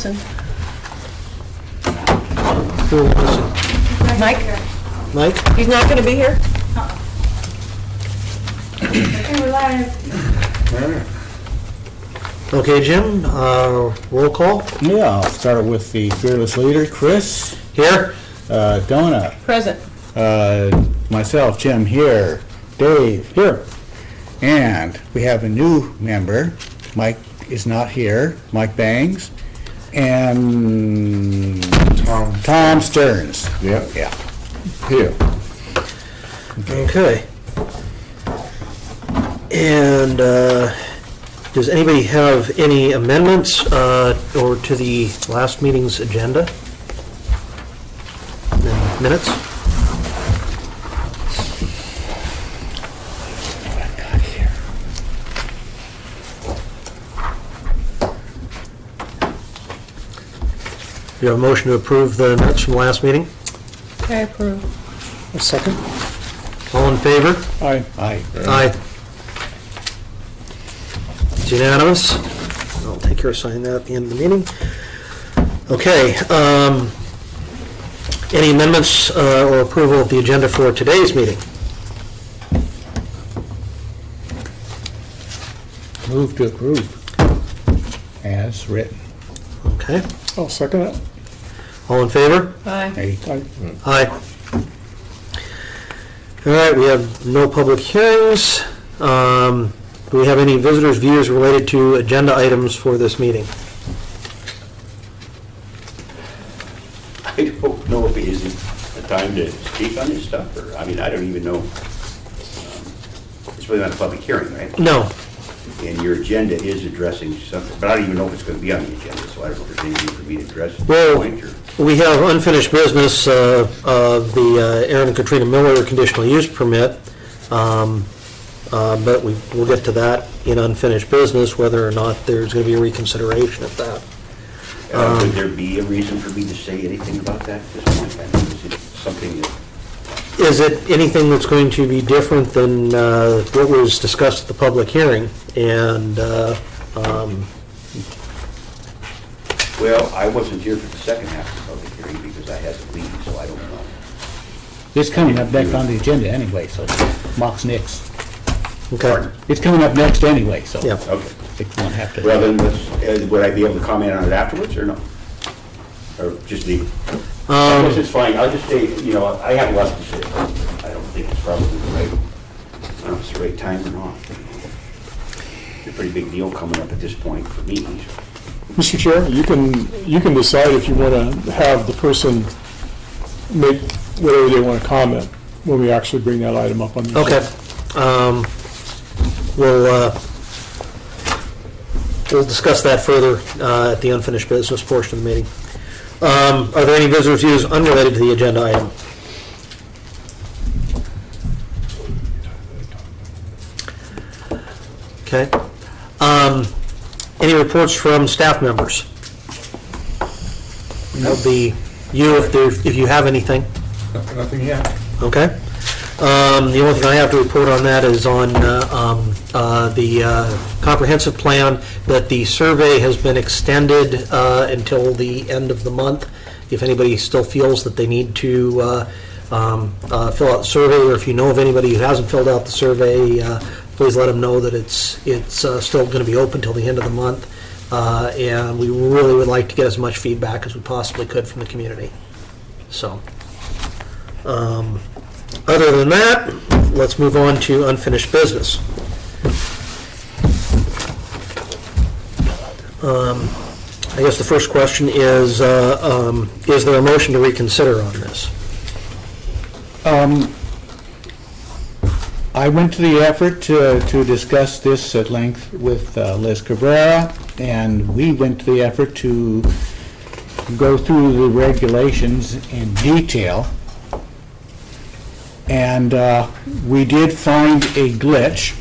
missing? Who are we missing? Mike? Mike? He's not going to be here? Okay, we're live. Okay, Jim, roll call? Yeah, I'll start with the fearless leader, Chris. Here? Donna. Present. Myself, Jim, here. Dave, here. And we have a new member. Mike is not here. Mike Bangs. And Tom Stearns. Yeah, Yeah. here. Okay. And does anybody have any amendments or to the last meeting's agenda? And minutes? Do you have a motion to approve the minutes from last meeting? I approve. A second? All in favor? Aye. Aye. Aye. It's unanimous. I'll take care of signing that at the end of the meeting. Okay. Any amendments or approval of the agenda for today's meeting? Move to approve. As written. Okay. I'll second it. All in favor? Aye. Hey. Aye. Aye. All right, we have no public hearings. Do we have any visitors' views related to agenda items for this meeting? I don't know if it isn't a time to speak on this stuff, or, I mean, I don't even know. It's really not a public hearing, right? No. And your agenda is addressing something, but I don't even know if it's going to be on the agenda, so I don't know if there's anything for me to address at Well, this point, or... We have unfinished business of the Aaron and Katrina Miller conditional use permit, but we'll get to that in unfinished business, whether or not there's going to be a reconsideration of that. Would there be a reason for me to say anything about that at this point? I mean, is it something that... Is it anything that's going to be different than what was discussed at the public hearing? And Well, I wasn't here for the second half of the public hearing because I had to leave, so I don't know. It's coming up next on the agenda anyway, so Mox Nix. okay, It's coming up next anyway, so. yeah. Okay. They won't have to. Well, then, would I be able to comment on it afterwards, or no? Or just leave it? I guess it's fine, I'll just say, you know, I have lots to say. I don't think it's probably the right, I don't know if it's the right time or not. It's a pretty big deal coming up at this point for me. Mr. Chair, you can decide if you want to have the person make whatever they want to comment when we actually bring that item up on the agenda. Okay. We'll discuss that further at the unfinished business portion of the meeting. Are there any visitors' views unrelated to the agenda item? Okay. Any reports from staff members? That'll be you if you have anything. Nothing yet. Okay. The only thing I have to report on that is on the comprehensive plan, that the survey has been extended until the end of the month. If anybody still feels that they need to fill out the survey, or if you know of anybody who hasn't filled out the survey, please let them know that it's still going to be open till the end of the month. And we really would like to get as much feedback as we possibly could from the community. So. Other than that, let's move on to unfinished business. I guess the first question is there a motion to reconsider on this? I went to the effort to discuss this at length with Liz Cabrera, and we went to the effort to go through the regulations in detail. And we did find a glitch,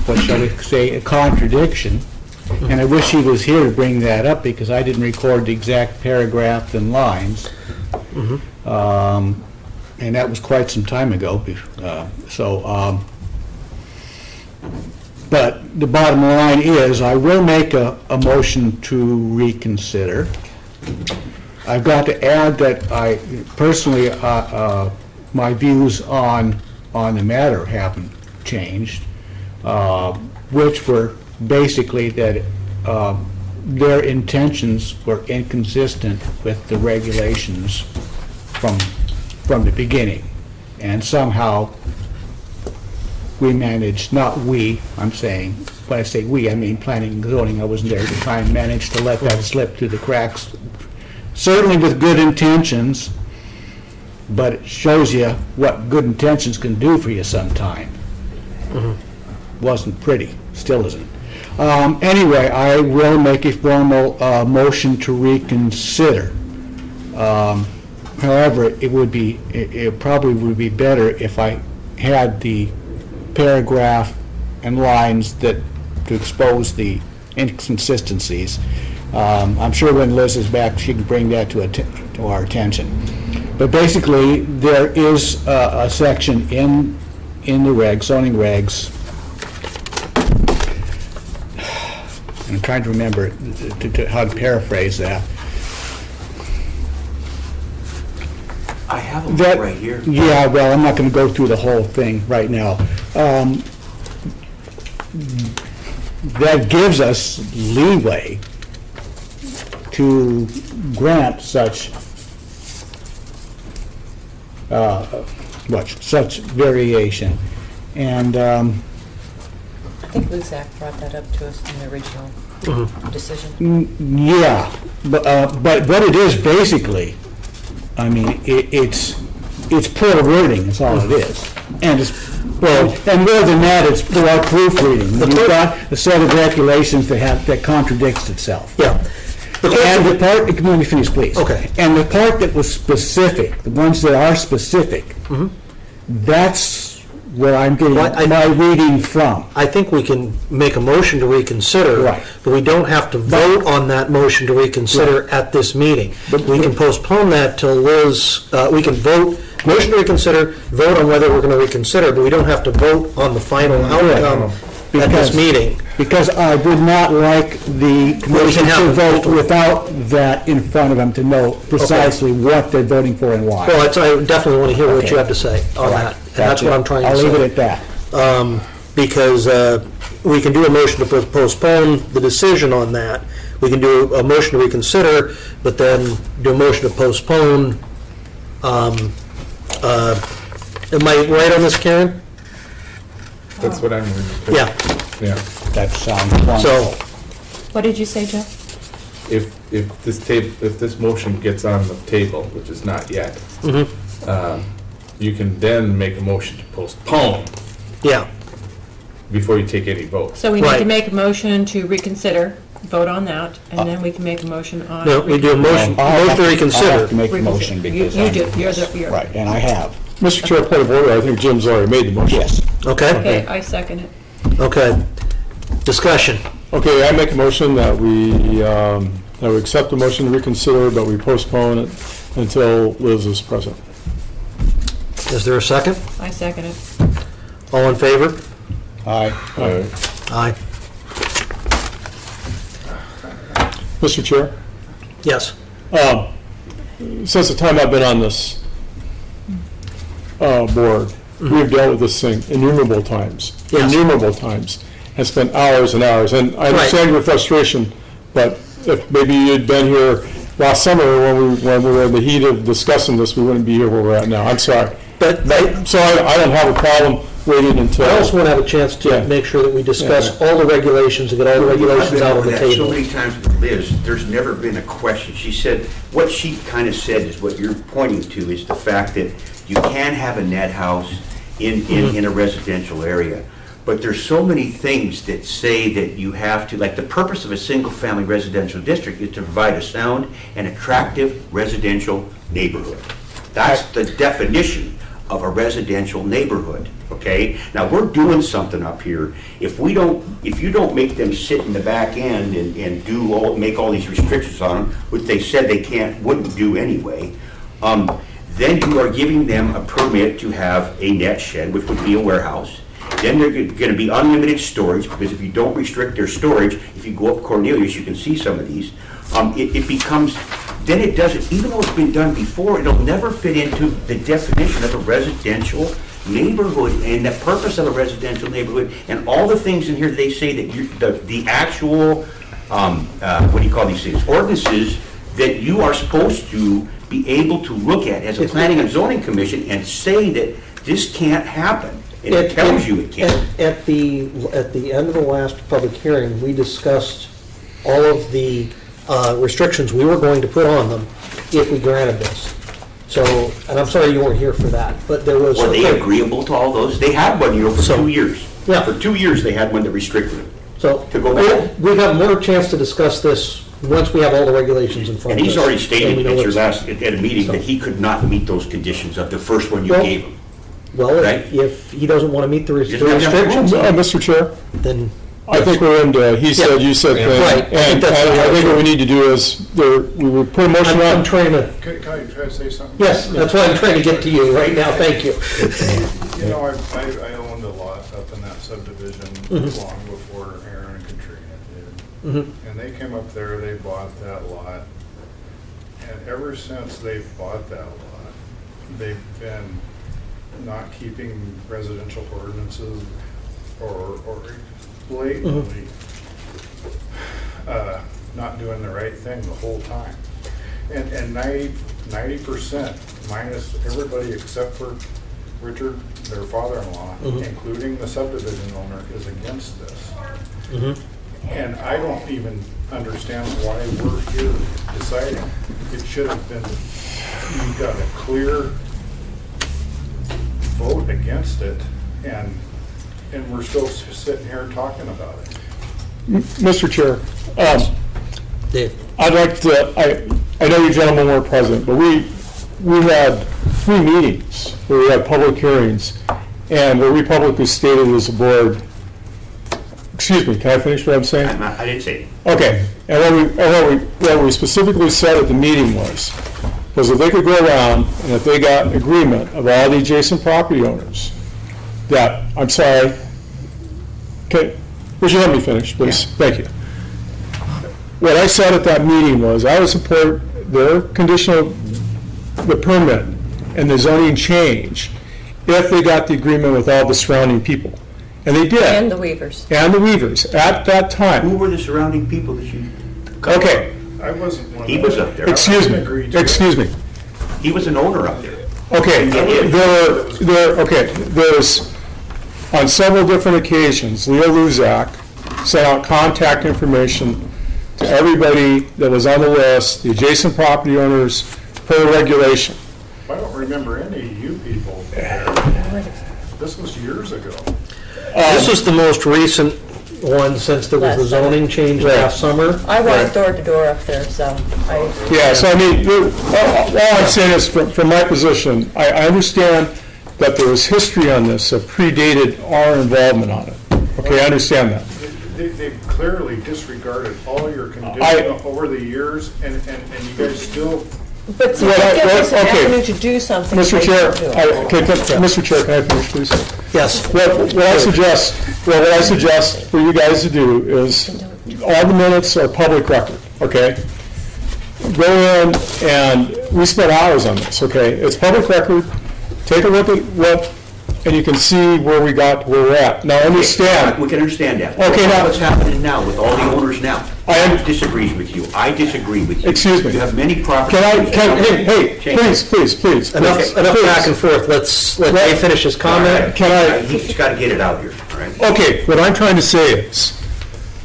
what shall we say, a contradiction. And I wish he was here to bring that up, because I didn't record the exact paragraph and lines. And that was quite some time ago. But the bottom line is, I will make a motion to reconsider. I've got to add that I personally, my views on the matter haven't changed, which were basically that their intentions were inconsistent with the regulations from the beginning. And somehow we managed, not we, I'm saying, when I say we, I mean planning and zoning, I wasn't there at the time, managed to let that slip through the cracks, certainly with good intentions, but it shows you what good intentions can do for you sometime. Wasn't pretty, still isn't. Anyway, I will make a formal motion to reconsider. However, it probably would be better if I had the paragraph and lines that to expose the inconsistencies. I'm sure when Liz is back, she can bring that to our attention. But basically, there is a section in the zoning regs. I'm trying to remember how to paraphrase that. I have a book right here. Yeah, well, I'm not going to go through the whole thing right now. That gives us leeway to grant such such variation. And I think Luzak brought that up to us in the original decision. yeah, but what it is basically, I mean, it's poor wording, is all it is. And and more than that, it's poor proofreading. You've got a set of regulations that contradicts itself. Yeah. And the part, let me finish, please. Okay. And the part that was specific, the ones that are specific, that's where I'm getting my reading from. I think we can make a motion to reconsider. Right. But we don't have to vote on that motion to reconsider at this meeting. But we can postpone that till Liz, we can vote, motion to reconsider, vote on whether we're going to reconsider, but we don't have to vote on the final outcome at this meeting. Because I would not like the commission to vote without that in front of them to know precisely what they're voting for and why. Well, I definitely want to hear what you have to say on that. And that's what I'm trying to say. I'll leave it at that. Because we can do a motion to postpone the decision on that. We can do a motion to reconsider, but then do a motion to postpone. Am I right on this, Karen? That's what I'm reading. Yeah. Yeah. That sounds wonderful. So, What did you say, Joe? If this motion gets on the table, which is not yet, you can then make a motion to postpone yeah. before you take any votes. So we need Right. to make a motion to reconsider, vote on that, and then we can make a motion on. No, we do a motion to I have reconsider. to make the motion because You do, I'm... you're. Right, and I have. Mr. Chair, point of order, I think Jim's already made the motion. Yes. Okay? Okay, I second it. Okay. Discussion. Okay, I make a motion that we accept the motion to reconsider, but we postpone it until Liz is present. Is there a second? I second it. All in favor? Aye. Aye. Mr. Chair, Yes. since the time I've been on this board, we've dealt with this thing innumerable times. Yes. Innumerable times. And spent hours and hours. And I understand your frustration, but if maybe you'd been here last summer when we were in the heat of discussing this, we wouldn't be here where we're at now. I'm sorry. But So I don't have a problem waiting until... I also want to have a chance to make sure that we discuss all the regulations and get all the regulations out on the So table. many times with Liz, there's never been a question. She said, what she kind of said is what you're pointing to is the fact that you can have a net house in a residential area. But there's so many things that say that you have to, like the purpose of a single-family residential district is to provide a sound and attractive residential neighborhood. That's the definition of a residential neighborhood, okay? Now, we're doing something up here. If you don't make them sit in the back end and make all these restrictions on them, which they said they wouldn't do anyway, then you are giving them a permit to have a net shed, which would be a warehouse, Then they're going to be unlimited storage, because if you don't restrict their storage, if you go up Cornelius, you can see some of these, it becomes, then it doesn't, even though it's been done before, it'll never fit into the definition of a residential neighborhood and the purpose of a residential neighborhood, and all the things in here they say that the actual, what do you call these things, ordinances that you are supposed to be able to look at as a planning and zoning commission and say that this can't happen. And it tells you it can't. At the end of the last public hearing, we discussed all of the restrictions we were going to put on them if we granted this. So, and I'm sorry you weren't here for that, but there was... Were they agreeable to all those? They had one, for 2 years. Yeah. For 2 years, they had one that restricted it. So, To go back. we have more chance to discuss this once we have all the regulations in front And of us. he's already And stated we know at a meeting that he could not meet those conditions of the first one you Well, gave him. Well, Right. if he doesn't want to meet the doesn't have enough restrictions, room. Mr. Chair, then... I think we're into he said, you said thing. Right. And I think what we need to do is, we would put a motion I'm on. trying to... Can I say something? Yes, that's why I'm trying to get to you right now, thank you. You know, I owned a lot up in that subdivision long before Aaron and Katrina did. And they came up there, they bought that lot. And ever since they've bought that lot, they've been not keeping residential ordinances or blatantly not doing the right thing the whole time. And 90% minus everybody except for Richard, their father-in-law, including the subdivision owner, is against this. And I don't even understand why we're here deciding. It should have been, you got a clear vote against it, and we're still sitting here talking about it. Mr. Chair, Dave. I'd like to, I know you gentlemen weren't present, but we had 3 meetings where we had public hearings, and where we publicly stated as a board, excuse me, can I finish what I'm saying? I didn't say it. Okay, and what we specifically said at the meeting was if they could go around, and if they got agreement of all the adjacent property owners, that, I'm sorry, okay, would you let me finish, please? Thank you. What I said at that meeting was, I would support their conditional, the permit and the zoning change if they got the agreement with all the surrounding people. And they did. And the Weavers. And the Weavers, at that time. Who were the surrounding people that you? Okay, I wasn't one of He was up there. excuse me, Agreed to it. excuse me. He was an owner up there. Okay, there's, on several different occasions, Leo Luzak sent out contact information to everybody that was on the list, the adjacent property owners, per regulation. I don't remember any of you people there. This was years ago. This was the most recent one since there was the Last summer. zoning change last summer. I walked door to door up there, so I... Yeah, so I mean, all I'm saying is, from my position, I understand that there was history on this that predated our involvement on it. Okay, I understand that. They've clearly disregarded all your conditions over the years, and you guys still, But see, Well, that gives us an okay. avenue to do something. Mr. they Chair, don't do. Mr. Chair, can I finish, please? Yes. What I suggest for you guys to do is, all the minutes are public record, okay? Go in, and we spent hours on this, okay? It's public record, take a look at what, and you can see where we got, where we're at. Now, understand, We can understand that. Okay, now- What's happening now with all the owners now? I disagrees with you. I disagree with you. Excuse me. You have many properties. hey, please. Enough back and forth, let Dave finish his comment. He's got to get it out here, all right? Okay, what I'm trying to say is,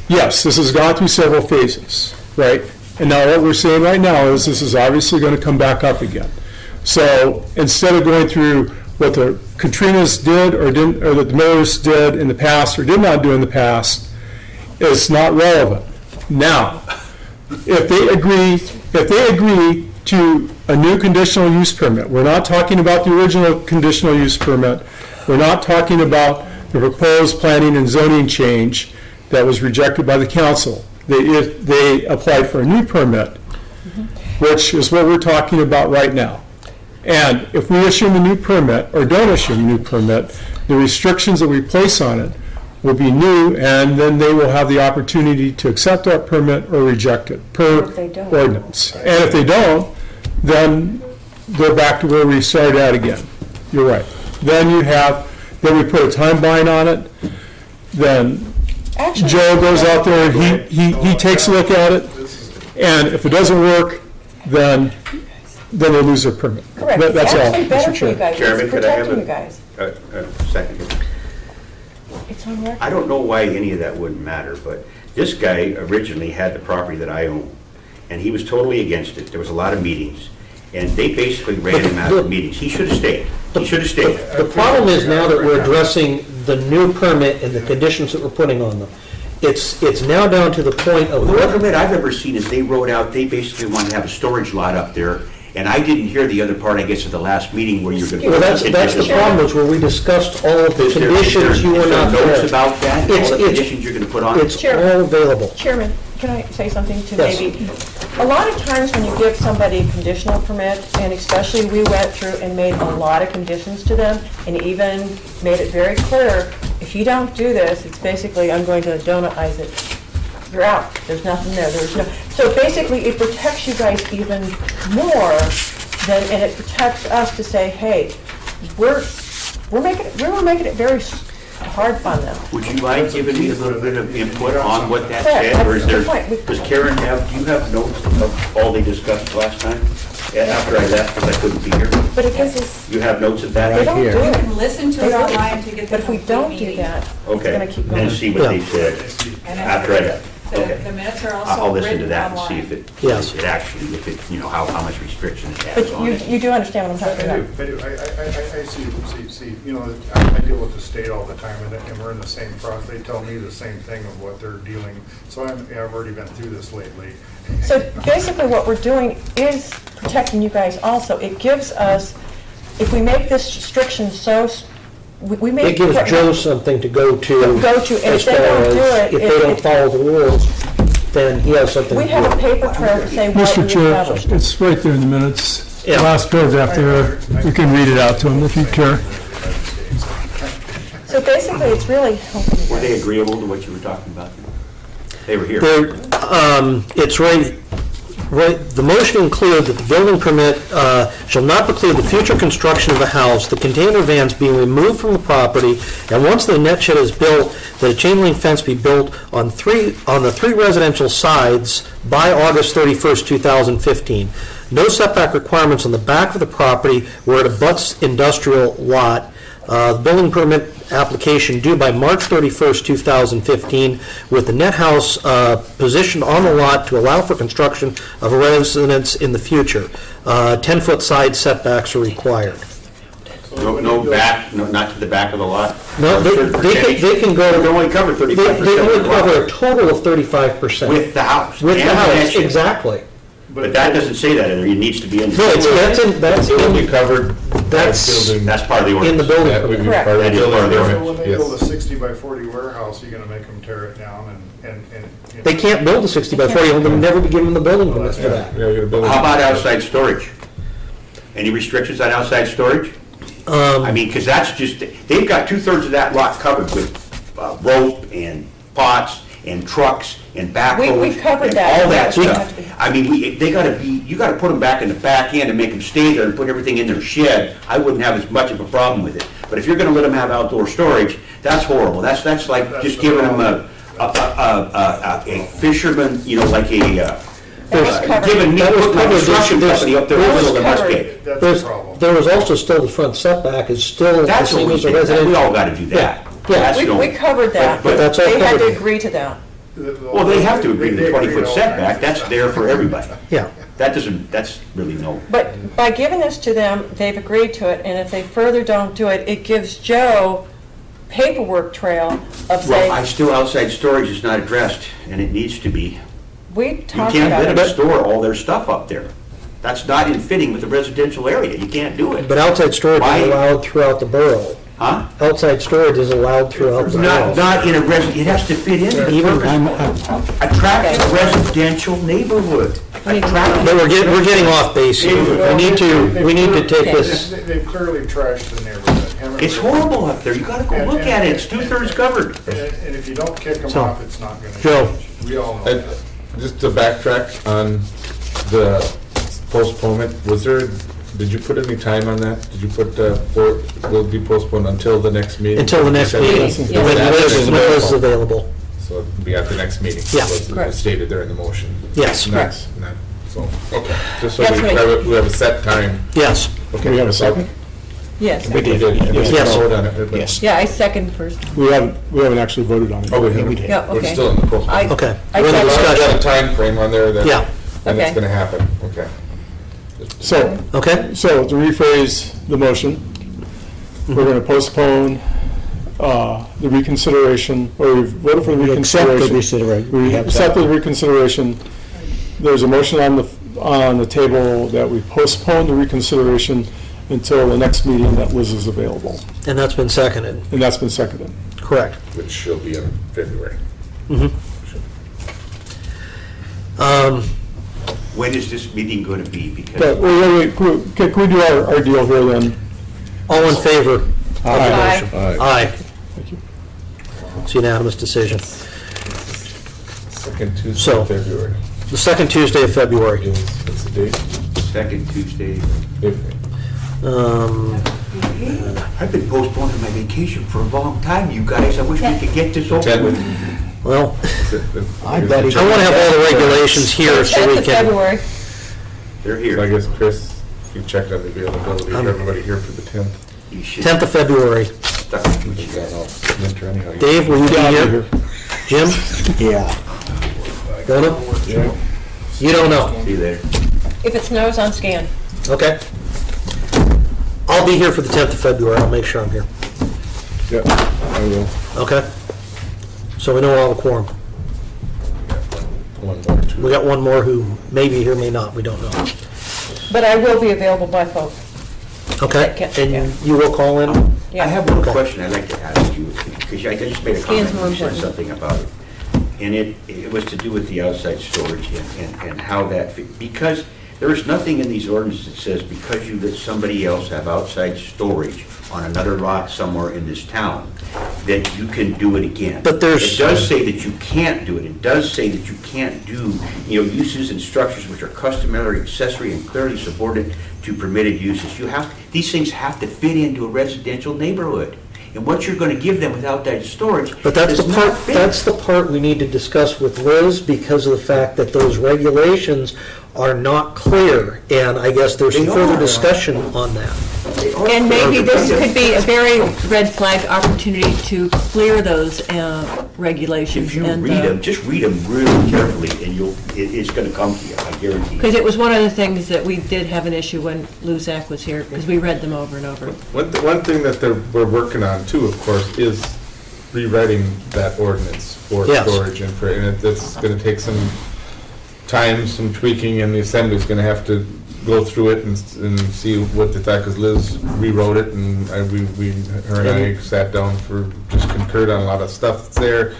yes, this has gone through several phases, right? And now what we're saying right now is this is obviously going to come back up again. So instead of going through what the Katrinas did or didn't, or that the Millers did in the past or did not do in the past, it's not relevant. Now, if they agree to a new conditional use permit, we're not talking about the original conditional use permit, we're not talking about the proposed planning and zoning change that was rejected by the council. They applied for a new permit, which is what we're talking about right now. And if we issue them a new permit, or don't issue them a new permit, The restrictions that we place on it will be new, and then they will have the opportunity to accept that permit or reject it per If they don't. ordinance. And if they don't, then they're back to where we started at again. You're right. Then then we put a timeline on it, then Actually, Joe goes out there and he takes a look at it, and if it doesn't work, then they lose their permit. correct. That's all, It's actually better Mr. for you Chair. guys. Chairman, It's could I have protecting a- you guys. Second. It's on record. I don't know why any of that wouldn't matter, but this guy originally had the property that I own, and he was totally against it. There was a lot of meetings, and they basically ran him out of the meetings. He should have stayed. He should have stayed. The problem is now that we're addressing the new permit and the conditions that we're putting on them. It's now down to the point of The only what, permit I've ever seen is they wrote out, they basically wanted to have a storage lot up there, and I didn't hear the other part, I guess, at the last meeting where you're going to. well, that's the problem, is where we discussed all of the conditions you were not Notes there. about that, all It's- the it's- conditions you're going to put on? It's Sure. all available. Chairman, can I say something to Yes. maybe? A lot of times when you give somebody a conditional permit, and especially we went through and made a lot of conditions to them, and even made it very clear, if you don't do this, it's basically, I'm going to donutize it. You're out. There's nothing there. So basically, it protects you guys even more than, and it protects us to say, hey, we're making it very hard on them. Would you mind giving me a little bit of input on what that Correct. said, or is there, That's the point. does Karen do you have notes of all they discussed last time? After I left, because I couldn't be here? But it gives us, You have notes of they that? don't do here. it. Listen to They it don't. online to get the But if we complete don't do meeting. that, it's Okay, gonna keep going. and see what they said And after I left. The Okay. the minutes are I'll also listen to written that and see online. if it, Yes. it actually, if it, how much restriction it has But on it. you do understand what I'm talking I about? do, I do. I see, I deal with the state all the time, and we're in the same process. They tell me the same thing of what they're dealing, so I've already been through this lately. So basically, what we're doing is protecting you guys also. It gives us, if we make this restriction so, we make. It gives Joe something to go to. Go to, and as if they far don't do as it, if they don't it- follow the rules, then he has something to We do. have a paper trail to say what Mr. we Chair, established. it's right there in the minutes. Yeah. Last paragraph there, you can read it out to them if you care. So basically, it's really helping you Were they guys. agreeable to what you were talking about? They were here. It's right, the motion included that the building permit shall not preclude the future construction of the house, the container vans being removed from the property, and once the net shed is built, that a chain link fence be built on the three residential sides by August 31st, 2015. No setback requirements on the back of the property where it abuts industrial lot. The building permit application due by March 31st, 2015, with the net house positioned on the lot to allow for construction of a residence in the future. 10-foot side setbacks are required. No back, not to the back of the lot? No, they can go, They only cover they 35% they of only the cover a lot. total of 35%. With the house. With the and house, net shed. exactly. But that doesn't say that in there, it needs to be in. No, that's It will be in, covered. that's building. That's part of the in the ordinance. building That would permit. be Correct. part of the That is part of the building So when permit, they build a yes. 60 by 40 warehouse, you're gonna make them tear it down and. They can't build a 60 by 40, they'll never be given the building permits for that. Yeah, you got a building. How about outside storage? Any restrictions on outside storage? I mean, because that's just, they've got 2/3 of that lot covered with rope and pots and trucks and backhoes. We covered and that. all that We- stuff. I mean, they gotta be, you gotta put them back in the back end and make them stay there and put everything in their shed. I wouldn't have as much of a problem with it. But if you're gonna let them have outdoor storage, that's horrible. That's like That's just the giving them problem. a fisherman, like That was covered. giving me, That was putting my covered. construction There's- company up there in the middle of the That was Westgate. That's There's, the problem. there was also still the front setback is still the That's what same we as a did, residential. we all gotta do that. Yeah. That's the We only- covered that. But that's all They had to covered. agree to that. Well, they have to agree to They the agreed 20-foot all setback, kinds of that's stuff. there for everybody. Yeah. That's really no, But by giving this to them, they've agreed to it, and if they further don't do it, it gives Joe paperwork trail of well, I saying, still, outside storage is not addressed, and it needs to be. we You talked can't about let them it. store all their stuff up there. That's not in fitting with the residential area, you can't do it. But outside storage Why? is allowed throughout the borough. Huh? Outside storage is allowed throughout the borough. Not in a it has to fit into the Even- purpose. Attractive residential neighborhood. Attractive. But we're getting off base here. We need to take this, They've clearly trashed the neighborhood. Hammond It's River. horrible up there, you gotta go look at it, it's two-thirds covered. And if you don't kick them So, off, it's not gonna Joe. change. We all know And that. just to backtrack on the postponement, did you put any time on that? Did you put, will be postponed until the next meeting? Until the next meeting, Yeah. when Liz is available. So it'll be at the next meeting. Yeah. Was Correct. stated there in the motion. Yes. Not- not- So, okay, just so That's we right. have a set time. Yes. Okay. We have a second? Yes. We did, and we Yes. voted on it. but- Yes. Yeah, I second first. We haven't actually voted on it. Oh, we haven't. did. Yeah, We're okay. still in the postponement. I- Okay. I We're in the second. We've discussion. got a time frame on there that, Yeah. and it's Okay. gonna happen, okay. So, Okay? so to rephrase the motion, we're going to postpone the reconsideration, or we've voted for the reconsideration. We accept the reconsideration. There's a motion on the table that we postpone the reconsideration until the next meeting that Liz is available. And that's been seconded. And that's been seconded. Correct. Which she'll be in February. When is this meeting gonna be? But, Because wait, can we do our deal here then? All in favor? Aye. Aye. Thank you. It's a unanimous decision. Second Tuesday So- of February. The second Tuesday of February. What's the date? second Tuesday, Um, I've been postponing my vacation for a long time, you guys. I wish we could get this over Ten. with. Well, I I want to have all the regulations here so 10th we of can... February. They're So I here. guess, Chris, if you checked on the availability of everybody here for the 10th. You should 10th of February. stuff with We you got guys. all winter anyhow. Dave, will you be here? Jim? Yeah. Donna? You don't know. See you there. If it snows, I'm scanned. Okay. I'll be here for the 10th of February. I'll make sure I'm here. Yeah, I will. Okay? So we know we're all a quorum. One more, two. We got one more who may be here, may not. We don't know. But I will be available by phone. Okay? Yeah. And you will call in? I have one Okay. question I'd like to ask you, because I just made a comment, Scan's more you said important. something about it. And it was to do with the outside storage and how that, because there is nothing in these ordinances that says because you let somebody else have outside storage on another lot somewhere in this town, that you can do it again. But there's- It does say that you can't do it. It does say that you can't do, uses and structures which are customary, accessory, and clearly subordinate to permitted uses. These things have to fit into a residential neighborhood. And what you're gonna give them without that storage But that's the does part, not fit. that's the part we need to discuss with Liz because of the fact that those regulations are not clear. And I guess there's some They further are. discussion on that. And maybe this could be a very red flag opportunity to clear those regulations. If you read them, just read them really carefully, and it's gonna come to you, I guarantee you. Because it was one of the things that we did have an issue when Luzak was here, because we read them over and over. One thing that we're working on too, of course, is rewriting that ordinance for Yes. storage and it's gonna take some time, some tweaking, and the assembly's gonna have to go through it and see what they thought, because Liz rewrote it, and her and I sat down just concurred on a lot of stuff that's there.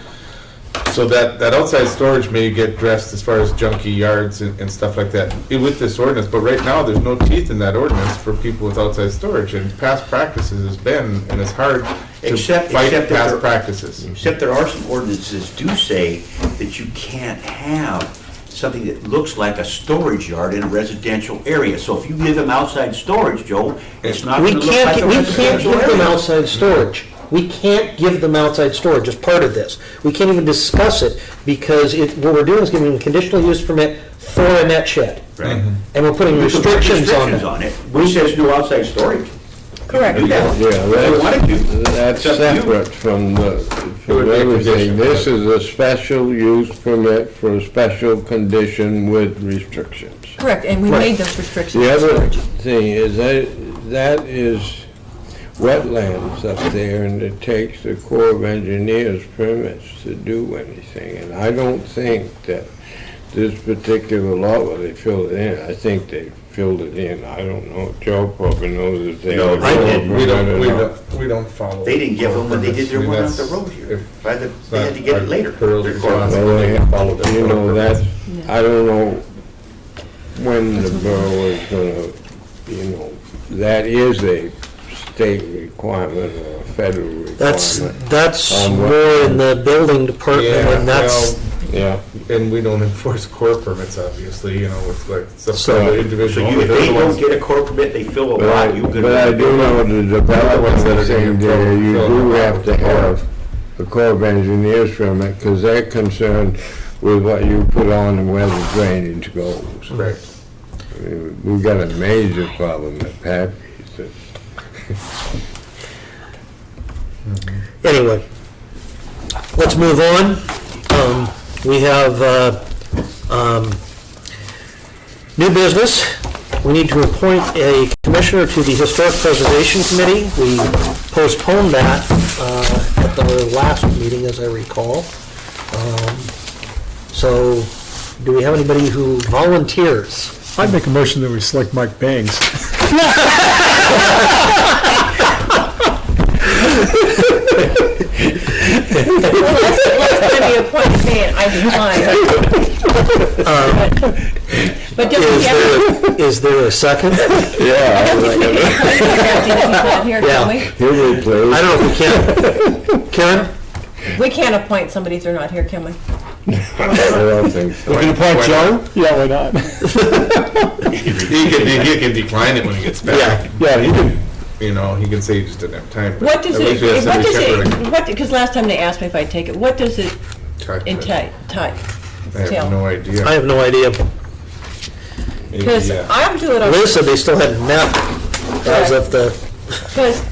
So that outside storage may get dressed as far as junky yards and stuff like that with this ordinance, but right now, there's no teeth in that ordinance for people with outside storage, and past practices has been, and it's hard to Except fight that past there- practices. Except there are some ordinances do say that you can't have something that looks like a storage yard in a residential area. So if you give them outside storage, Joe, it's not We gonna look like can't, a we can't residential give them area. outside storage. We can't give them outside storage as part of this. We can't even discuss it because what we're doing is giving them a conditional use permit for a net shed. Right. And we're putting We put restrictions on it. which says no outside storage. Correct. Do that. Yeah, If you wanted to. that's It's up to you. separate from would be a condition. everything. This is a special use permit for a special condition with restrictions. Correct, and we Right. made those restrictions The on other storage. thing is that is wetlands up there, and it takes the Corps of Engineers permits to do anything. And I don't think that this particular lot, where they filled it in, I think they filled it in. I don't know. Joe probably knows if they. No, have a I Corps didn't. permit or not. We don't follow. They didn't give them when they did their I mean, one off the that's- road here. if- They had to get it later. Pearl Their is court. on. Well, They follow the You know, permits. that's, I don't know when the borough is gonna, that is a state requirement or a federal requirement. That's On what- more in the building department, Yeah, and that's, well, Yeah. and we don't enforce core permits, obviously, you know, with like some So- other So individual. you, if they don't get a core permit, they fill a But lot, I, you could. but I do know the development that are is saying gonna there, you fill do them out have with to the core. have a Corps of Engineers permit, because they're concerned with what you put on and where the drainage goes. Right. We've got a major problem at Pappy's. anyway. Let's move on. We have new business. We need to appoint a commissioner to the Historic Preservation Committee. We postponed that at the last meeting, as I recall. So, do we have anybody who volunteers? I'd make a motion that we select Mike Bangs. Last time you appointed me, and I declined. But does he have, Is there a second? Yeah. here, can we? Here we please. I don't know if we can. Karen? We can't appoint somebody if they're not here, can we? I don't think so. We can appoint Joe? Yeah, why not? He can decline it when he gets back. Yeah, he can. You know, he can say he just didn't have time. but What does at it, least we have what somebody does shepherding. it, because last time they asked me if I'd take it, what does it entail? I have no idea. I have no idea. Maybe, Because yeah. I'll do it on, Liz said they still hadn't met as of the, because,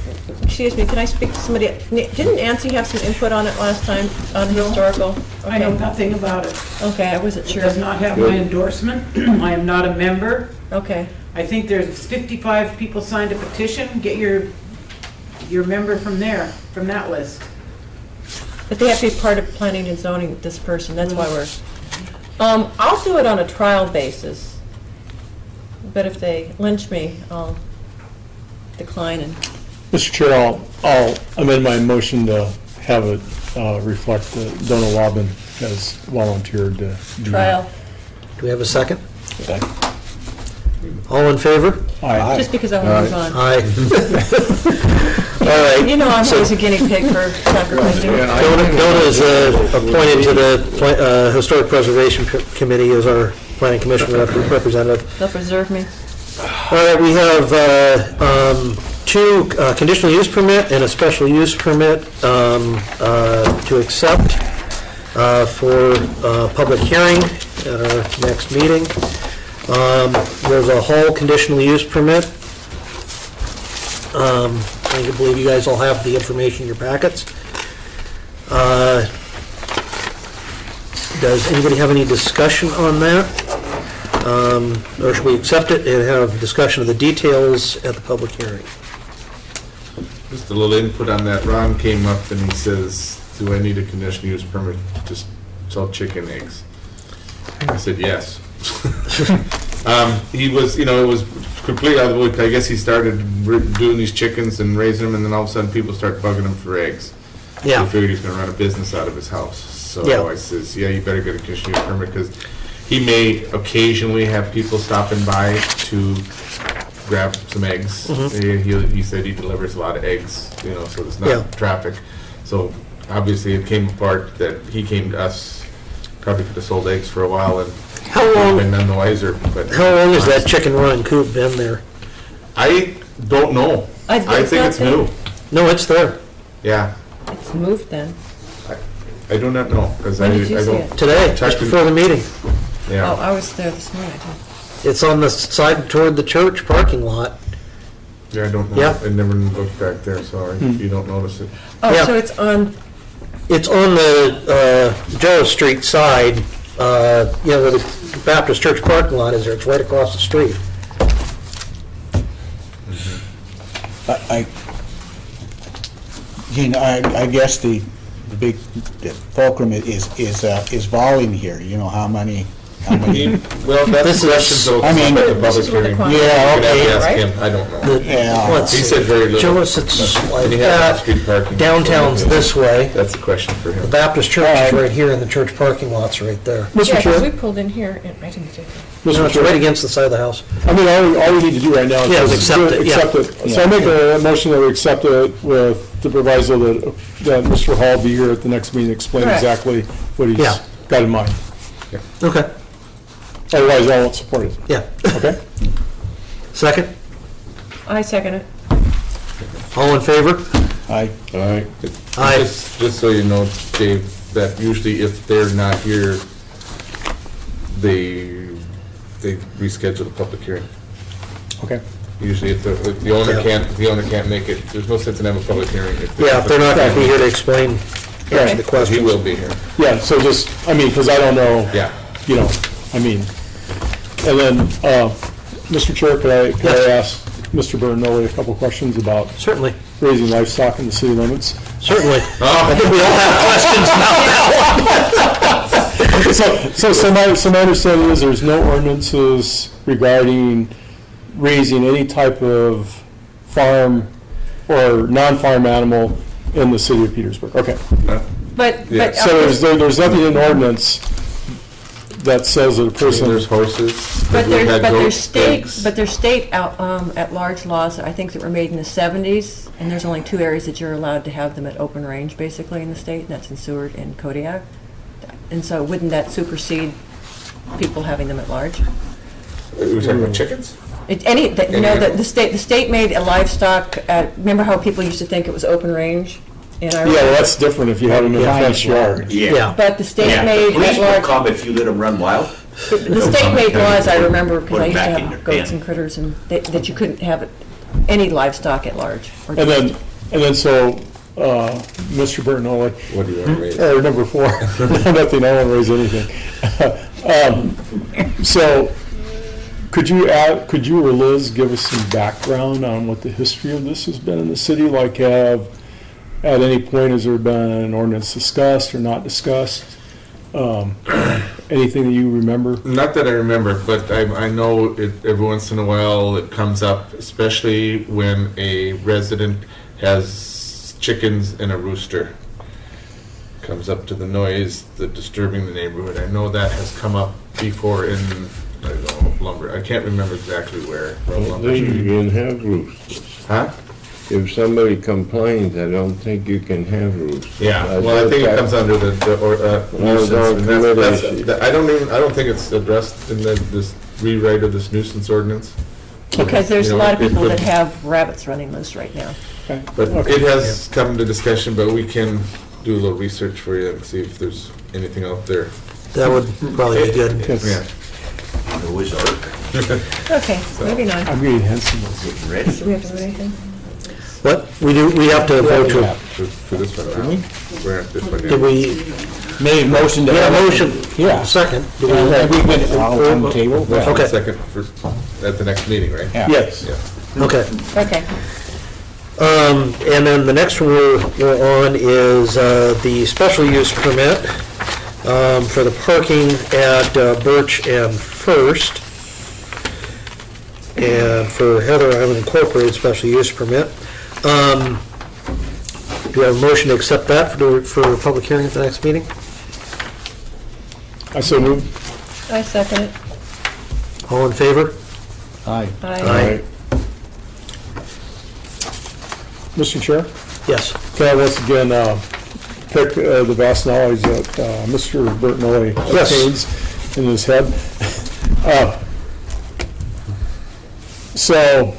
excuse me, can I speak to somebody? Didn't Nancy have some input on it last time, on historical? I know Okay. nothing about it. Okay, I wasn't It sure. does not have my endorsement. I am not a member. Okay, I think there's 55 people signed a petition. Get your member from there, from that list. but they have to be part of planning and zoning, this person, that's why we're, I'll do it on a trial basis. But if they lynch me, I'll decline and, Mr. Chair, I'll amend my motion to have it reflect that Donna Wabin has volunteered to do trial, do we have a second? that. All in favor? Aye. just because I want to move on. Aye. All right. You know, I'm always a guinea pig for sacrificing. Donna is appointed to the Historic Preservation Committee as our planning commission representative. They'll preserve me. All right, we have two conditional use permit and a special use permit to accept for public hearing at our next meeting. There's a whole conditional use permit. I believe you guys all have the information in your packets. Does anybody have any discussion on that? Or should we accept it and have discussion of the details at the public hearing? Just a little input on that. Ron came up and he says, do I need a conditional use permit to just sell chicken eggs? I said, yes. He was, you know, it was completely out of the wood. I guess he started doing these chickens and raising them, and then all of a sudden people start bugging him for eggs. Yeah. He figured he's gonna run a business out of his house. So Yeah. I says, yeah, you better get a conditional use permit, because he may occasionally have people stopping by to grab some eggs. He said he delivers a lot of eggs, you know, so there's Yeah. not traffic. So obviously it came apart that he came to us, probably could have sold eggs for a while and How we've long, been none the wiser, but. how long has that chicken run coop been there? I don't know. I think not it's there. new. No, it's there. Yeah, It's moved then. I do not know, because I When did you see don't. it? Today, just Checked it. before the meeting. Oh, Yeah, I was there this morning, I think. It's on the side toward the church parking lot. yeah, I don't know. Yeah. I never looked back there, sorry, if you don't notice it. Oh, Yeah. so it's on, It's on the Jarrah Street side, you know, where the Baptist Church parking lot is there. It's right across the street. I guess the big fulcrum is volume here, you know, how many Well, that's This the is- question, so I mean- the public This is where the hearing. quantity- You Yeah, could have okay. to ask Right? him, I don't know. Yeah. Let's He see. said very little. Joyce, it's like And he had that. off-street parking. Downtown's this way. That's a question for The him. Baptist church is right here, and the church parking lot's right there. Yeah, Mr. 'cause we Chair, pulled in here, and I didn't say that. No, Mr. it's right Chair, against the side of the house. I mean, all we need to do right now is. Yeah, is accept it, yeah. Accept it. So I make a motion that we accept it with the proviso that Mr. Hall be here at the next meeting, to explain Correct. exactly what he's Yeah. got in mind. Okay, Otherwise, I won't support it, yeah. okay? Second? I second it. All in favor? Aye. All right. Aye. Just so you know, Dave, that usually if they're not here, they reschedule the public hearing. Okay. Usually if the owner Yeah. can't make it, there's no sense in having a public hearing. Yeah, if they're not going to be here to explain, answer the He questions. will be here, Yeah, so just, I mean, because I don't know, yeah. you know, I mean, and then, Mr. Chair, could I Yes. ask Mr. Bernoli a couple questions about Certainly, raising livestock in the city limits? certainly. I think we all have questions about that So my understanding is there's no ordinances regarding raising any type of farm or non-farm animal in the city of Petersburg. Okay. But, Yeah. but. So there's nothing in ordinance that says that a person. There's horses. But we've had there's goats, state, pigs. but there's state at-large laws, I think, that were made in the 70s, and there's only 2 areas that you're allowed to have them at open range, basically, in the state, and that's in Seward and Kodiak. And so wouldn't that supersede people having them at large? We're talking about chickens? The state made a livestock, remember how people used to think it was open range? And I Yeah, well, remember- that's different if you have them in a fenced yard. Yeah. But the state Yeah, the made police at will large, come if you let them run wild. the state made laws, I remember, because Put I it used to back in have their goats pen. and critters, and that you couldn't have any livestock at large. or And then so, Mr. Bernoli, What do you want to raise? or number 4, nothing, I won't raise anything. So, could you or Liz give us some background on what the history of this has been in the city? Like, at any point, has there been an ordinance discussed or not discussed? Anything that you remember? Not that I remember, but I know it, every once in a while it comes up, especially when a resident has chickens and a rooster. Comes up to the noise, the disturbing the neighborhood. I know that has come up before in, I don't know, Lumber. I can't remember exactly where. I don't think you can have roosters. Huh? If somebody complains, I don't think you can have roosters. Yeah, well, I think it comes under the nuisance. And I don't think it's addressed in this rewrite of this nuisance ordinance. Because there's You a know, lot of it people that could- have rabbits running loose right now. But it has come to discussion, but we can do a little research for you and see if there's anything out there. That would probably be good. Yeah. The wizard. Okay, moving on. I'm getting Henson. Do we have to do anything? What? We have to vote to, For this one, we're at this one. did we, Made a motion to. we had a motion? Yeah. Second. Did we- Have we been, on the table? Motion Okay. second for, at the next meeting, right? Yeah. Yes. Yeah. Okay. Okay. And then the next one we're on is the special use permit for the parking at Birch and First. And for Heather Island Incorporated special use permit. Do you have a motion to accept that for a public hearing at the next meeting? I so moved. I second it. All in favor? Aye. Aye. Mr. Chair? Yes. Can I once again pick the vast knowledge that Mr. Bertinelli Yes. obtains in his head? So,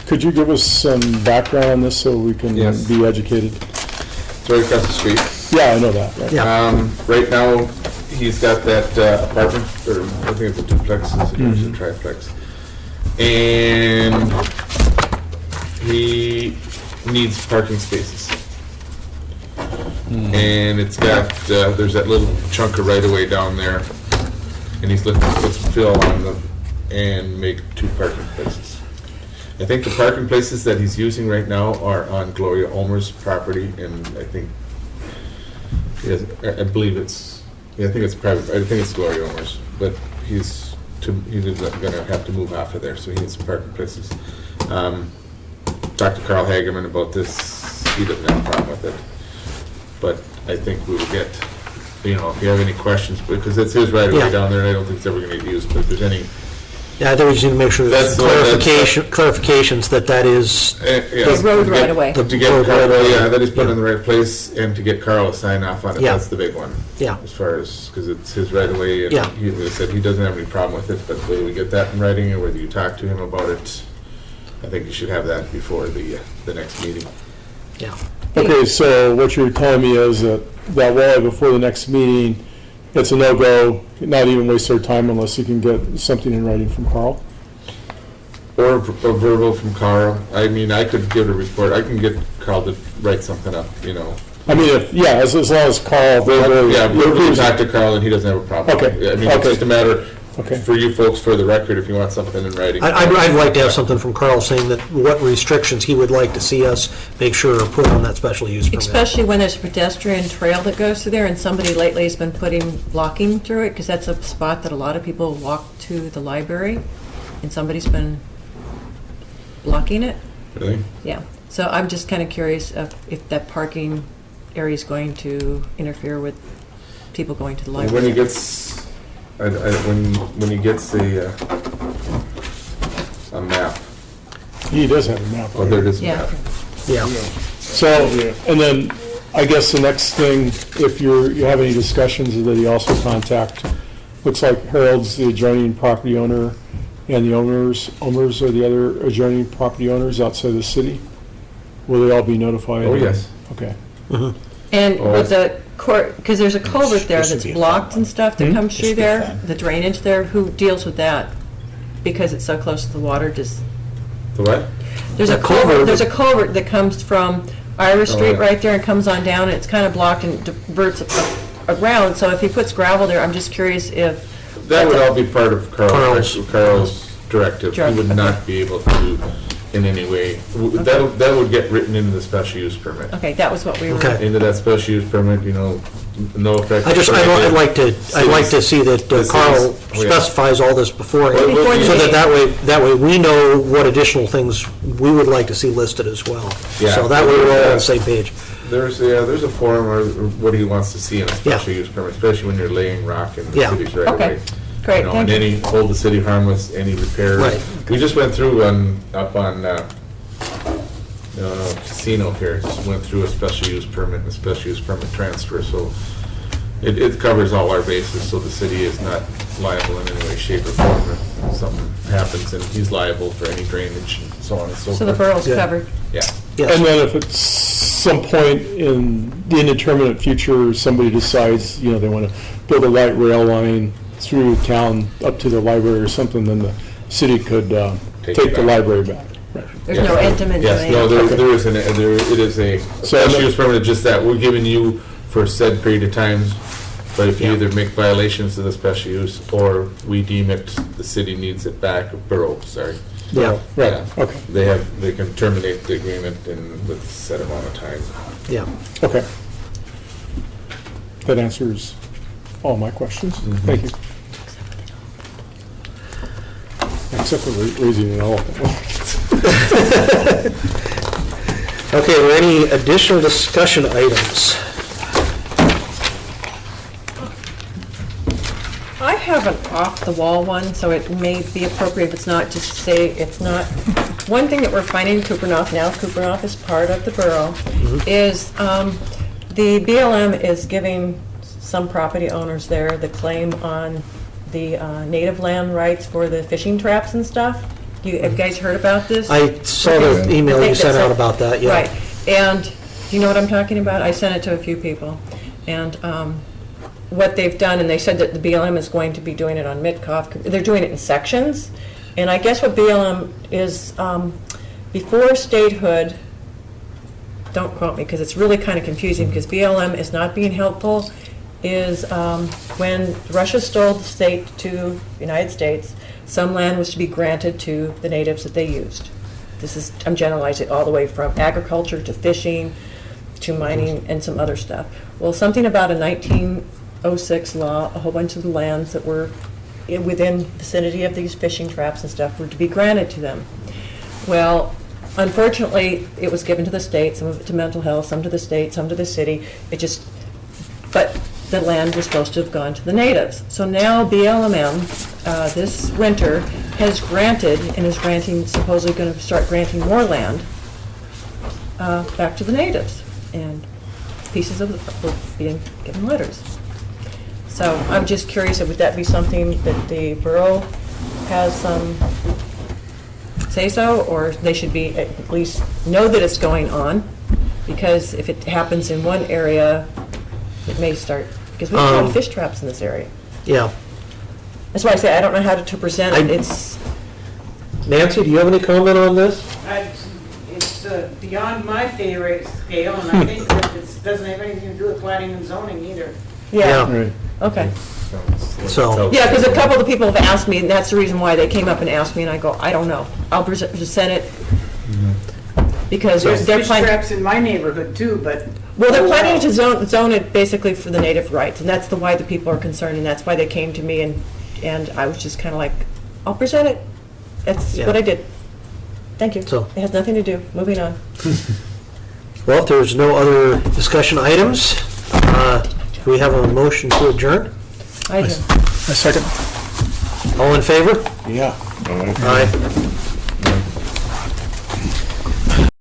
could you give us some background on this so we can Yes. be educated? It's right across the street. Yeah, I know that. Right? Yeah. Right now, he's got that apartment, or I think it's a duplex, it's a triplex. And he needs parking spaces. And it's got, there's that little chunk of right-of-way down there, and he's looking to put some fill on them and make 2 parking places. I think the parking places that he's using right now are on Gloria Ulmer's property, and I think, yes, I believe it's Yeah, I think it's private, I think it's Glory owners, but he's gonna have to move off of there, so he needs some parking places. Talked to Carl Hagerman about this, he doesn't have a problem with it. But I think we will get, you know, if you have any questions, because it's his right of Yeah. way down there, and I don't think it's ever gonna get used, but if there's any, Yeah, I think we just need to make sure there's clarifications that is, yeah. The road right away. To get road Carl, right away. yeah, that he's put in the right place, and to get Carl to sign off on it, Yeah. that's the big one. yeah, As far as, because it's his right of way, and Yeah. he said he doesn't have any problem with it, but whether we get that in writing, or whether you talk to him about it, I think you should have that before the next meeting. yeah. Okay, so what you're telling me is that wall before the next meeting, it's a no-go, not even waste their time unless you can get something in writing from Carl? Or a verbal from Carl. I mean, I could give a report, I can get Carl to write something up, you know. I mean, as long as Carl verbally. Yeah, verbally talk to Carl, and he doesn't have a problem. Okay, I mean, it's okay. just a matter, Okay. for you folks, for the record, if you want something in writing. I'd like to have something from Carl saying that what restrictions he would like to see us make sure are put on that special use permit. Especially when there's a pedestrian trail that goes through there, and somebody lately has been putting blocking through it, because that's a spot that a lot of people walk to the library, and somebody's been blocking it. Really? Yeah. So I'm just kind of curious if that parking area is going to interfere with people going to the When library. he gets, when he gets a map, He does have a map. oh, there it is, a Yeah. map. Yeah, So, and then, I guess the next thing, if you have any discussions, is that you also contact, looks like Harold's the adjoining property owner, and the owners are the other adjoining property owners outside the city? Will they all be notified? Oh, yes. Okay. And Oh, with the court, because there's a culvert there This would that's be a blocked fun and stuff that Hmm? comes through This would be there, fun. the drainage there, who deals with that? Because it's so close to the water, does, The what? there's a That culvert- culvert, there's a culvert that comes from Ira Street yeah. right there and comes on down, and it's kind of blocked and diverts around, so if he puts gravel there, I'm just curious if, That would all be part of Carl's directive. He would Directive, not be able to, in any way, that would get written into the special use permit. okay, that was what we were. Okay. Into that special use permit, you know, no effect. I'd like to see that This Carl is- oh, yeah. specifies all this beforehand, Before the so meeting. that way we know what additional things we would like to see listed as well. Yeah. So that way we're all on the same page. There's a form or what he wants to see in a special use permit, especially when you're laying rock in the Yeah. city's right away. Okay, great, You know, thank and you. any, hold the city harmless, any repairs. Right. We just went through up on, Casino here, just went through a special use permit and a special use permit transfer, so it covers all our bases, so the city is not liable in any way, shape, or form if something happens, and he's liable for any drainage and so on and so forth. So the borough's Yeah. covered. Yeah. Yes. And then if at some point in the indeterminate future, somebody decides, they want to build a light rail line through town up to the library or something, then the city could Take take it the back. library back. Right. There's no intimate Yes, no, domain. there is it is a special use permit, just that we're giving you for a said period of time, but if you either make violations of the special use, or we deem it, the city needs it back, borough, sorry. Yeah, Right, Yeah. okay, They can terminate the agreement in with a set amount of time. yeah. okay. That answers all my questions. Thank you. Except for raising an elephant. Okay, are there any additional discussion items? I have an off-the-wall one, so it may be appropriate if it's not, just say it's not. One thing that we're finding in Coopernoth now, Coopernoth is part of the borough, is the BLM is giving some property owners there the claim on the native land rights for the fishing traps and stuff. Have you guys heard about this? I saw the email you sent out about that, yeah. Right, and do you know what I'm talking about? I sent it to a few people, and what they've done, and they said that the BLM is going to be doing it on Mitkoff, they're doing it in sections, and I guess what BLM is, before statehood, don't quote me, because it's really kind of confusing, because BLM is not being helpful, is when Russia stole the state to the United States, some land was to be granted to the natives that they used. This is, I'm generalizing all the way from agriculture to fishing to mining and some other stuff. Well, something about a '06 law, a whole bunch of the lands that were within vicinity of these fishing traps and stuff were to be granted to them. Well, unfortunately, it was given to the state, some of it to mental health, some to the state, some to the city. But the land was supposed to have gone to the natives. So now BLM, this winter, has granted and is supposedly going to start granting more land back to the natives. And pieces of it were being given letters. So I'm just curious, would that be something that the borough has some say-so, or they should be at least know that it's going on? Because if it happens in one area, it may start, because we have a lot of fish traps in this area. Yeah. That's why I say I don't know how to present it. It's Nancy, do you have any comment on this? It's beyond my pay rate scale, and I think that it doesn't have anything to do with planning and zoning either. yeah. Right. Okay. So, Yeah, because a couple of the people have asked me, and that's the reason why they came up and asked me, and I go, I don't know. I'll present it because There's they're fish planning. traps in my neighborhood too, but. Well, they're planning to zone it basically for the native rights, and that's why the people are concerned, and that's why they came to me, and I was just kind of like, I'll present it. That's Yeah. what I did. Thank you. So- It has nothing to do. Moving on. well, if there's no other discussion items, do we have a motion to adjourn? I do. A second. All in favor? Yeah. Aye.